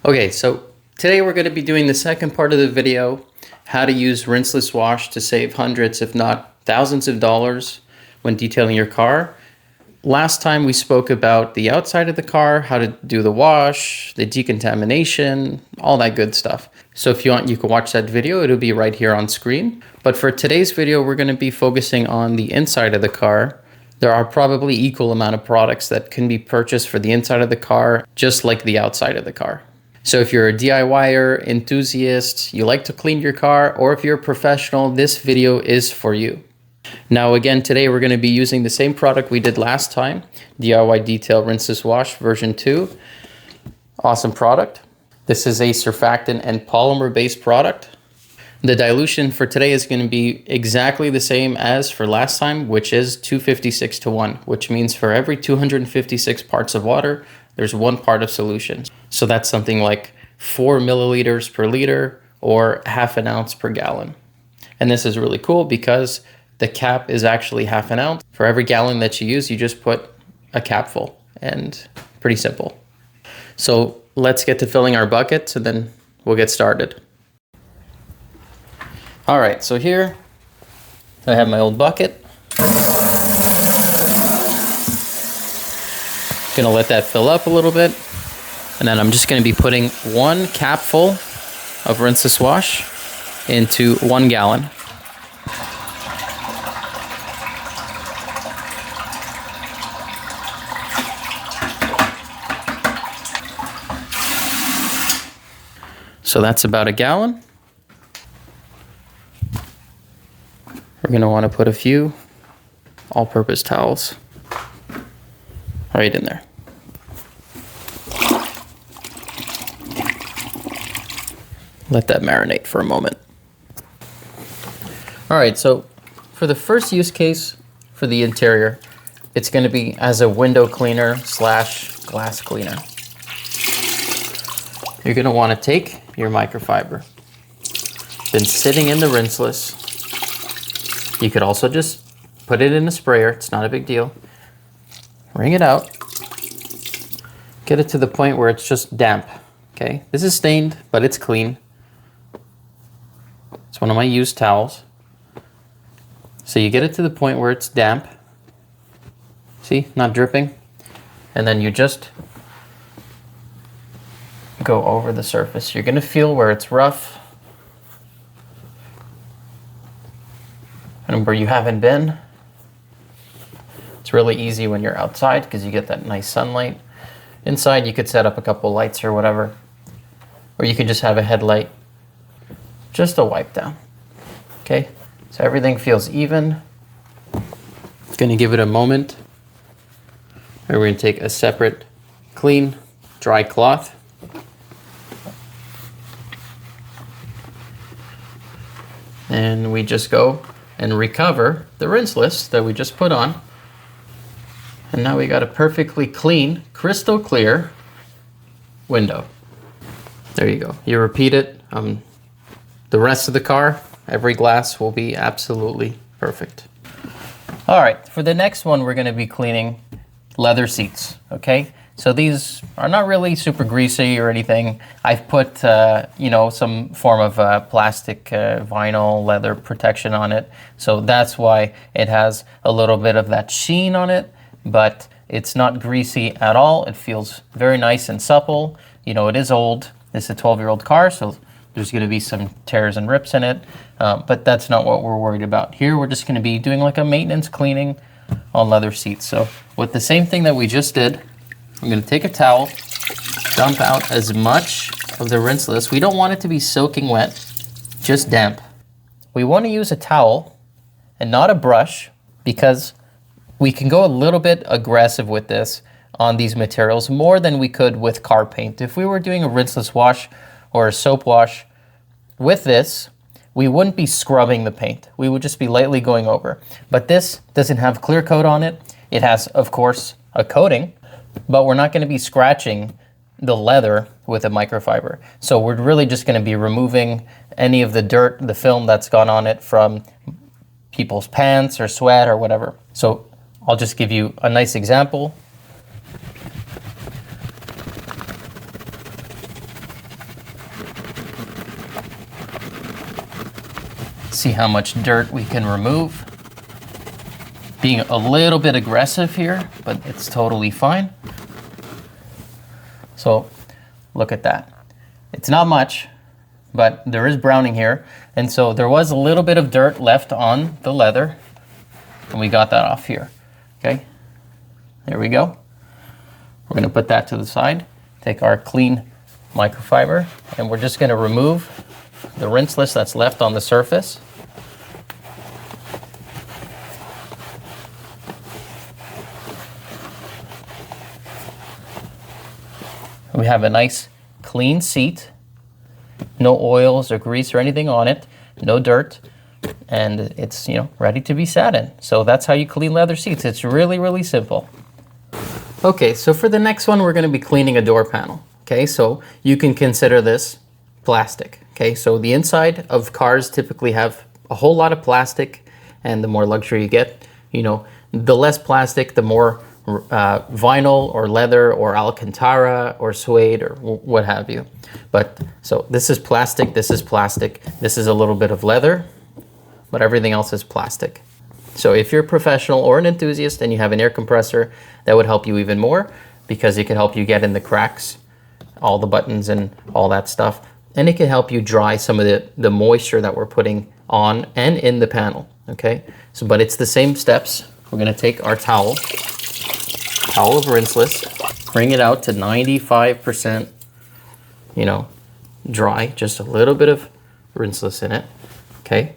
Okay, so today we're going to be doing the second part of the video, how to use rinseless wash to save hundreds, if not thousands of dollars when detailing your car. Last time we spoke about the outside of the car, how to do the wash, the decontamination, all that good stuff. So if you want, you can watch that video. It'll be right here on screen. But for today's video, we're going to be focusing on the inside of the car. There are probably equal amount of products that can be purchased for the inside of the car, just like the outside of the car. So if you're a DIYer, enthusiast, you like to clean your car, or if you're a professional, this video is for you. Now again, today we're going to be using the same product we did last time, DIY Detail Rinseless Wash version 2. Awesome product. This is a surfactant and polymer based product. The dilution for today is going to be exactly the same as for last time, which is 256 to 1, which means for every 256 parts of water, there's 1 part of solution. So that's something like 4 milliliters per liter or half an ounce per gallon. And this is really cool because the cap is actually half an ounce. For every gallon that you use, you just put a cap full, and pretty simple. So let's get to filling our buckets and then we'll get started. All right, so here I have my old bucket. Gonna let that fill up a little bit. And then I'm just gonna be putting 1 cap full of rinseless wash into 1 gallon. So that's about a gallon. We're going to want to put a few all-purpose towels right in there. Let that marinate for a moment. All right, so for the first use case for the interior, it's going to be as a window cleaner slash glass cleaner. You're going to want to take your microfiber, been sitting in the rinseless. You could also just put it in a sprayer. It's not a big deal. Wring it out. Get it to the point where it's just damp. Okay, this is stained, but it's clean. It's one of my used towels. So you get it to the point where it's damp. See, not dripping. And then you just go over the surface. You're going to feel where it's rough and where you haven't been. It's really easy when you're outside because you get that nice sunlight. Inside you could set up a couple lights or whatever, or you could just have a headlight, just a wipe down. Okay, so everything feels even. Going to give it a moment. And we're going to take a separate clean dry cloth. And we just go and recover the rinseless that we just put on. And now we got a perfectly clean, crystal clear window. There you go. You repeat it. The rest of the car, every glass will be absolutely perfect. All right, for the next one, we're going to be cleaning leather seats, okay? So these are not really super greasy or anything. I've put, some form of plastic, vinyl, leather protection on it. So that's why it has a little bit of that sheen on it, but it's not greasy at all. It feels very nice and supple. You know, it is old. It's a 12-year-old car, so there's gonna be some tears and rips in it, but that's not what we're worried about. Here, we're just gonna be doing like a maintenance cleaning on leather seats. So with the same thing that we just did, I'm going to take a towel, dump out as much of the rinseless. We don't want it to be soaking wet, just damp. We want to use a towel and not a brush because we can go a little bit aggressive with this on these materials, more than we could with car paint. If we were doing a rinseless wash or a soap wash with this, we wouldn't be scrubbing the paint. We would just be lightly going over. But this doesn't have clear coat on it. It has, of course, a coating, but we're not going to be scratching the leather with a microfiber. So we're really just going to be removing any of the dirt, the film that's gone on it from people's pants or sweat or whatever. So I'll just give you a nice example. See how much dirt we can remove. Being a little bit aggressive here, but it's totally fine. So look at that. It's not much, but there is browning here. And so there was a little bit of dirt left on the leather, and we got that off here. Okay, there we go. We're gonna put that to the side, take our clean microfiber, and we're just gonna remove the rinseless that's left on the surface. We have a nice clean seat, no oils or grease or anything on it, no dirt, and it's, you know, ready to be sat in. So that's how you clean leather seats. It's really, really simple. Okay, so for the next one, we're going to be cleaning a door panel. Okay, so you can consider this plastic. Okay, so the inside of cars typically have a whole lot of plastic, and the more luxury you get, you know, the less plastic, the more vinyl or leather or alcantara or suede or what have you. But so this is plastic, this is plastic, this is a little bit of leather, but everything else is plastic. So if you're a professional or an enthusiast and you have an air compressor, that would help you even more, because it can help you get in the cracks, all the buttons and all that stuff. And it can help you dry some of the moisture that we're putting on and in the panel, okay? So, but it's the same steps. We're gonna take our towel of rinseless, bring it out to 95%, you know, dry, just a little bit of rinseless in it, okay?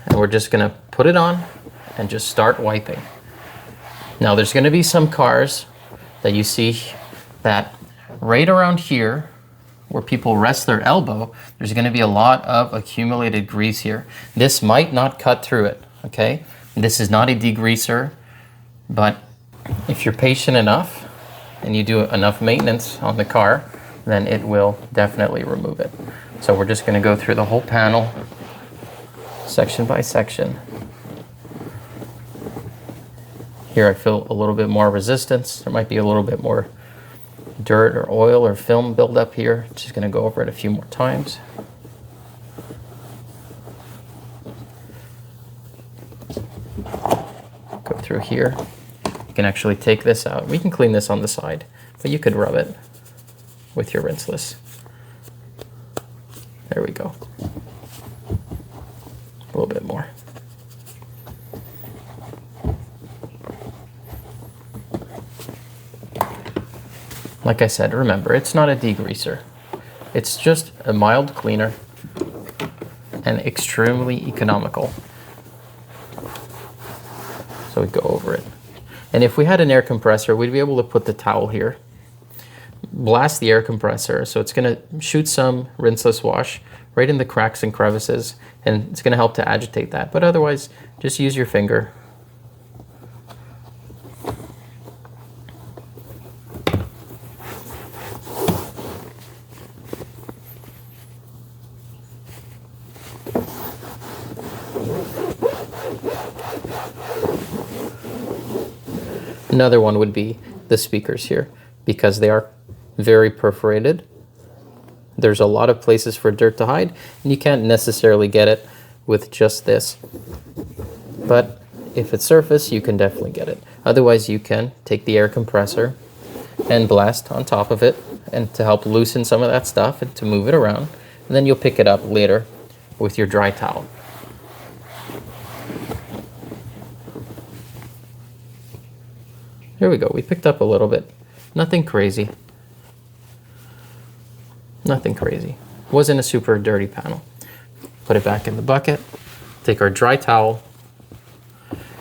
And we're just gonna put it on and just start wiping. Now there's gonna be some cars that you see that right around here, where people rest their elbow, there's gonna be a lot of accumulated grease here. This might not cut through it, okay? This is not a degreaser, but if you're patient enough and you do enough maintenance on the car, then it will definitely remove it. So we're just gonna go through the whole panel, section by section. Here I feel a little bit more resistance. There might be a little bit more dirt or oil or film buildup here. Just gonna go over it a few more times. Go through here. You can actually take this out. We can clean this on the side, but you could rub it with your rinseless. There we go. A little bit more. Like I said, remember, it's not a degreaser. It's just a mild cleaner and extremely economical. So we go over it. And if we had an air compressor, we'd be able to put the towel here, blast the air compressor, so it's gonna shoot some rinseless wash right in the cracks and crevices, and it's gonna help to agitate that. But otherwise, just use your finger. Another one would be the speakers here, because they are very perforated. There's a lot of places for dirt to hide, and you can't necessarily get it with just this. But if it's surface, you can definitely get it. Otherwise, you can take the air compressor and blast on top of it, and to help loosen some of that stuff and to move it around. And then you'll pick it up later with your dry towel. Here we go, we picked up a little bit. Nothing crazy. Nothing crazy. Wasn't a super dirty panel. Put it back in the bucket, take our dry towel,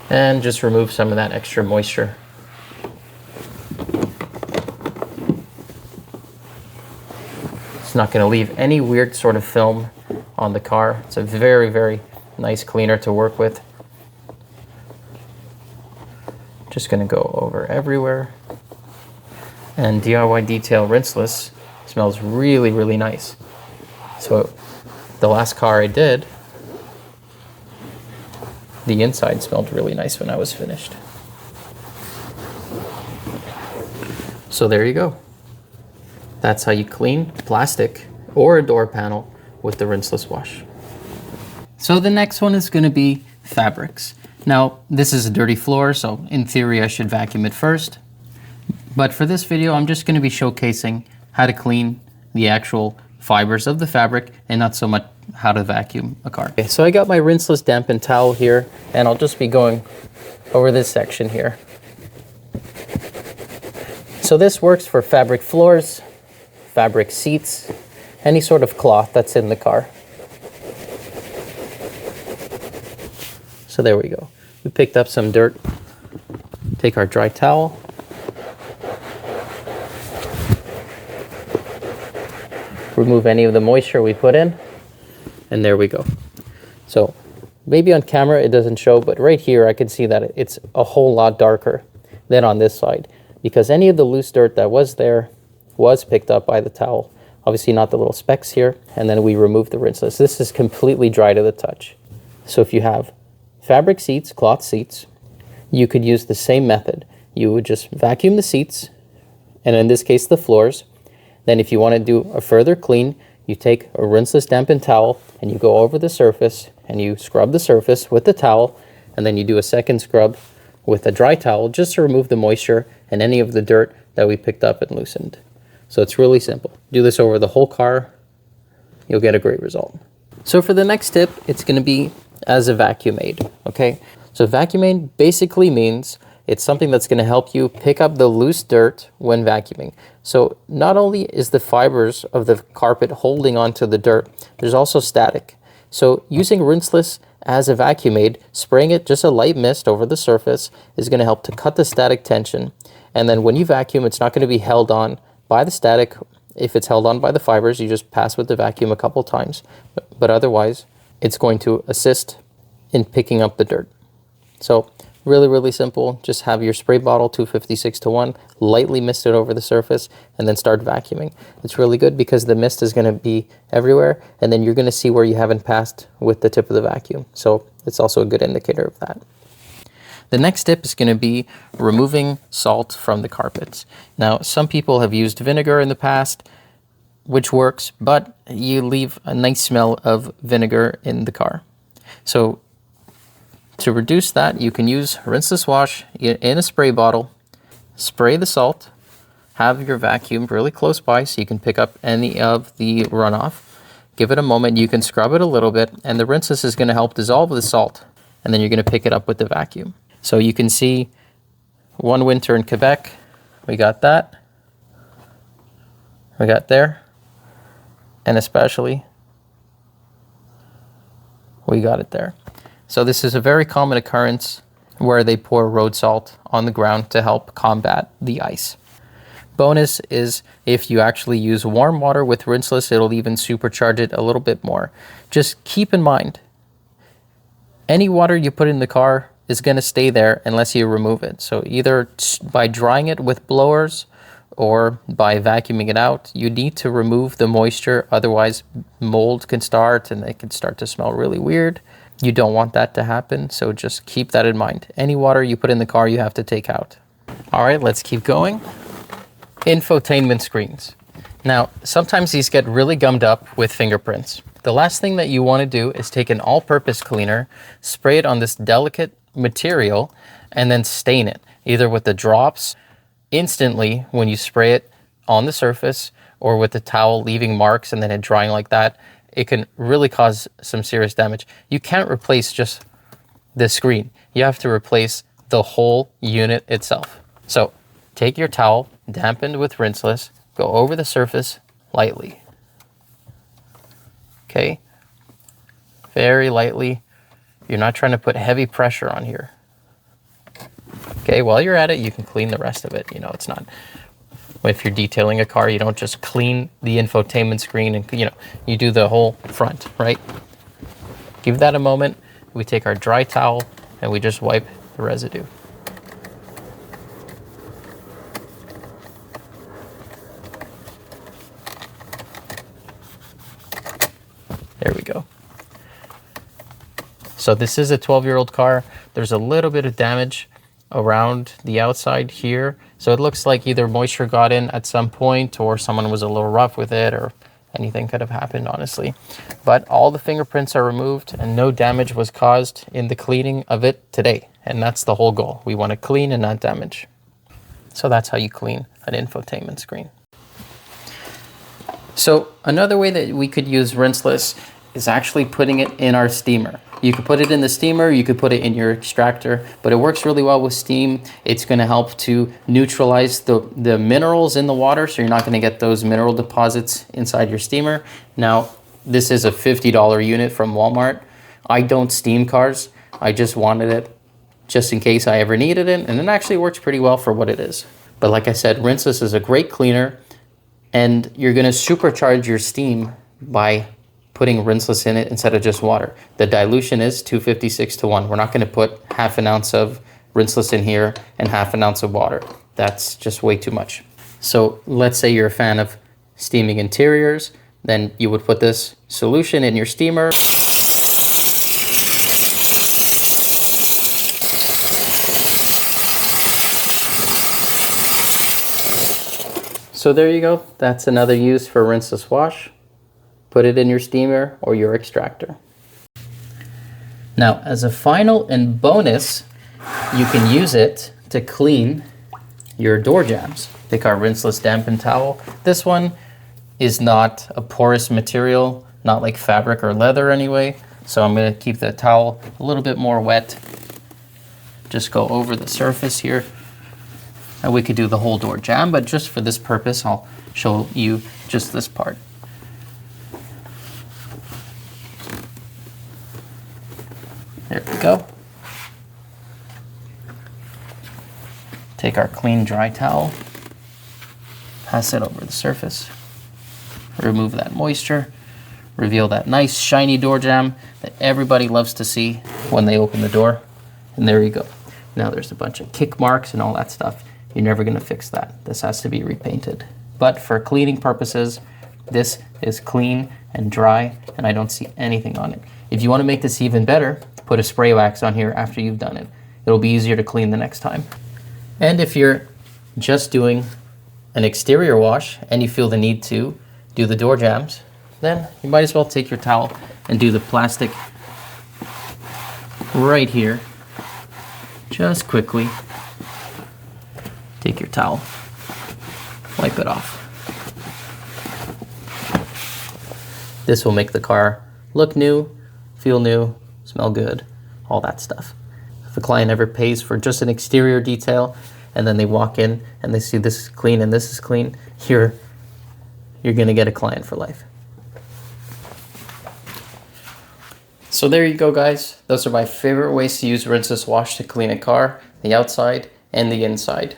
and just remove some of that extra moisture. It's not gonna leave any weird sort of film on the car. It's a very, very nice cleaner to work with. Just gonna go over everywhere. And DIY Detail Rinseless smells really, really nice. So the last car I did, the inside smelled really nice when I was finished. So there you go. That's how you clean plastic or a door panel with the Rinseless wash. So the next one is going to be fabrics. Now, this is a dirty floor, so in theory I should vacuum it first. But for this video, I'm just going to be showcasing how to clean the actual fibers of the fabric and not so much how to vacuum a car. Okay, so I got my rinseless dampened towel here, and I'll just be going over this section here. So this works for fabric floors, fabric seats, any sort of cloth that's in the car. So there we go. We picked up some dirt. Take our dry towel. Remove any of the moisture we put in. And there we go. So maybe on camera it doesn't show, but right here I can see that it's a whole lot darker than on this side, because any of the loose dirt that was there was picked up by the towel. Obviously not the little specks here. And then we remove the rinseless. This is completely dry to the touch. So if you have fabric seats, cloth seats, you could use the same method. You would just vacuum the seats, and in this case the floors. Then if you want to do a further clean, you take a rinseless dampened towel and you go over the surface and you scrub the surface with the towel, and then you do a second scrub with a dry towel just to remove the moisture and any of the dirt that we picked up and loosened. So it's really simple. Do this over the whole car, you'll get a great result. So for the next tip, it's going to be as a vacuum aid, okay? So vacuum aid basically means it's something that's going to help you pick up the loose dirt when vacuuming. So not only is the fibers of the carpet holding onto the dirt, there's also static. So using rinseless as a vacuum aid, spraying it just a light mist over the surface is going to help to cut the static tension. And then when you vacuum, it's not going to be held on by the static. If it's held on by the fibers, you just pass with the vacuum a couple times. But otherwise, it's going to assist in picking up the dirt. So really, really simple. Just have your spray bottle 256-1, lightly mist it over the surface, and then start vacuuming. It's really good because the mist is going to be everywhere, and then you're going to see where you haven't passed with the tip of the vacuum. So it's also a good indicator of that. The next tip is going to be removing salt from the carpets. Now, some people have used vinegar in the past, which works, but you leave a nice smell of vinegar in the car. So to reduce that, you can use RinselessWash in a spray bottle, spray the salt, have your vacuum really close by so you can pick up any of the runoff. Give it a moment, you can scrub it a little bit, and the rinseless is going to help dissolve the salt, and then you're going to pick it up with the vacuum. So you can see one winter in Quebec, we got that, we got there, and especially we got it there. So this is a very common occurrence where they pour road salt on the ground to help combat the ice. Bonus is if you actually use warm water with rinseless, it'll even supercharge it a little bit more. Just keep in mind, any water you put in the car is going to stay there unless you remove it. So either by drying it with blowers or by vacuuming it out, you need to remove the moisture. Otherwise, mold can start and it can start to smell really weird. You don't want that to happen, so just keep that in mind. Any water you put in the car, you have to take out. All right, let's keep going. Infotainment screens. Now, sometimes these get really gummed up with fingerprints. The last thing that you want to do is take an all-purpose cleaner, spray it on this delicate material, and then stain it, either with the drops instantly when you spray it on the surface, or with the towel leaving marks and then it drying like that. It can really cause some serious damage. You can't replace just the screen. You have to replace the whole unit itself. So take your towel, dampened with rinseless, go over the surface lightly. Okay, very lightly. You're not trying to put heavy pressure on here. Okay, while you're at it, you can clean the rest of it. You know, it's not, if you're detailing a car, you don't just clean the infotainment screen and, you know, you do the whole front, right? Give that a moment. We take our dry towel and we just wipe the residue. There we go. So this is a 12-year-old car. There's a little bit of damage around the outside here. So it looks like either moisture got in at some point or someone was a little rough with it, or anything could have happened, honestly. But all the fingerprints are removed and no damage was caused in the cleaning of it today. And that's the whole goal. We want to clean and not damage. So that's how you clean an infotainment screen. So another way that we could use Rinseless is actually putting it in our steamer. You could put it in the steamer, you could put it in your extractor, but it works really well with steam. It's going to help to neutralize the minerals in the water, so you're not going to get those mineral deposits inside your steamer. Now, this is a $50 unit from Walmart. I don't steam cars. I just wanted it just in case I ever needed it, and it actually works pretty well for what it is. But like I said, Rinseless is a great cleaner, and you're going to supercharge your steam by putting Rinseless in it instead of just water. The dilution is 256:1. We're not going to put half an ounce of Rinseless in here and half an ounce of water. That's just way too much. So let's say you're a fan of steaming interiors, then you would put this solution in your steamer. So there you go. That's another use for Rinseless Wash. Put it in your steamer or your extractor. Now, as a final and bonus, you can use it to clean your door jambs. Pick our Rinseless dampen towel. This one is not a porous material, not like fabric or leather anyway. So I'm going to keep the towel a little bit more wet. Just go over the surface here. And we could do the whole door jamb, but just for this purpose, I'll show you just this part. There we go. Take our clean dry towel, pass it over the surface, remove that moisture, reveal that nice shiny door jamb that everybody loves to see when they open the door. And there you go. Now there's a bunch of kick marks and all that stuff. You're never going to fix that. This has to be repainted. But for cleaning purposes, this is clean and dry, and I don't see anything on it. If you want to make this even better, put a spray wax on here after you've done it. It'll be easier to clean the next time. And if you're just doing an exterior wash and you feel the need to do the door jambs, then you might as well take your towel and do the plastic right here. Just quickly take your towel, wipe it off. This will make the car look new, feel new, smell good, all that stuff. If a client ever pays for just an exterior detail and then they walk in and they see this is clean and this is clean, you're gonna get a client for life. So there you go, guys. Those are my favorite ways to use Rinseless Wash to clean a car, the outside and the inside.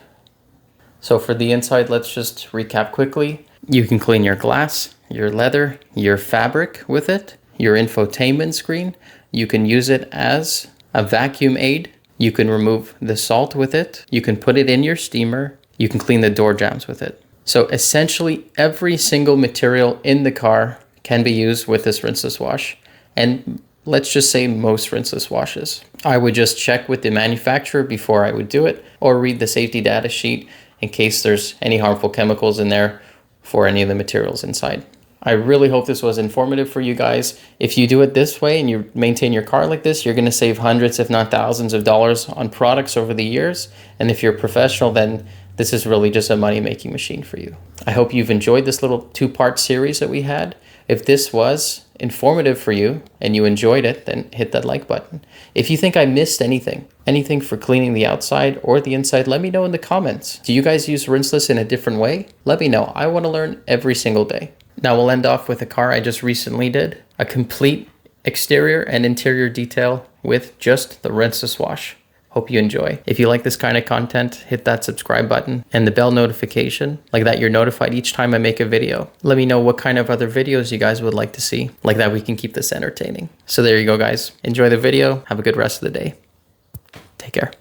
So for the inside, let's just recap quickly. You can clean your glass, your leather, your fabric with it, your infotainment screen. You can use it as a vacuum aid. You can remove the salt with it. You can put it in your steamer. You can clean the door jambs with it. So essentially every single material in the car can be used with this Rinseless Wash. And let's just say most Rinseless washes. I would just check with the manufacturer before I would do it, or read the safety data sheet in case there's any harmful chemicals in there for any of the materials inside. I really hope this was informative for you guys. If you do it this way and you maintain your car like this, you're going to save hundreds, if not thousands of dollars on products over the years. And if you're a professional, then this is really just a money-making machine for you. I hope you've enjoyed this little two-part series that we had. If this was informative for you and you enjoyed it, then hit that like button. If you think I missed anything for cleaning the outside or the inside, let me know in the comments. Do you guys use Rinseless in a different way? Let me know. I want to learn every single day. Now we'll end off with a car I just recently did. A complete exterior and interior detail with just the Rinseless Wash. Hope you enjoy. If you like this kind of content, hit that subscribe button and the bell notification. Like that you're notified each time I make a video. Let me know what kind of other videos you guys would like to see. Like that we can keep this entertaining. So there you go, guys. Enjoy the video. Have a good rest of the day. Take care.